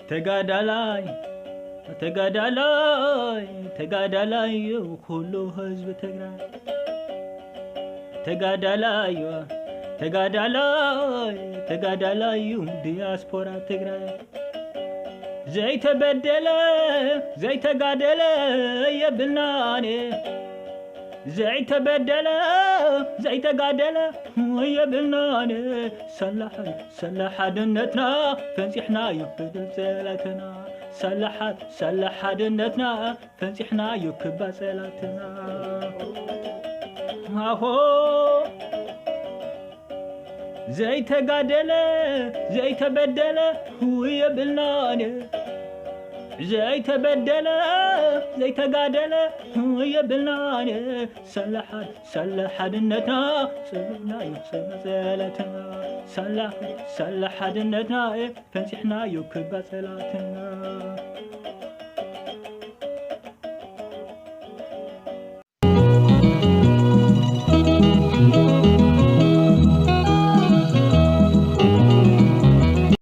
ተጋዳላይ ሁሉ ህዝብ ትግራይ ተጋዳላይ ዲያስፖራ ትግራይ ዘይተበደለ ዘይተጋደለ የብልናኔ ዘይተበደለ ዘይተጋደለ የብልናኔ ሰላሕ ድነትና ፈንፂሕና ይብድል ጸላትና ሰላሕ ድነትና ፈንፂሕና ይክባ ጸላትና አሆ ዘይተጋደለ ዘይተበደለ የብልናኔ ዘይተበደለ ዘይተጋደለ የብልናኔ ሰላሕ ድነትና ጽብና ይክሰብ ጸላትና ሰላሕ ድነትና ፈንፂሕና ይክባ ጸላትና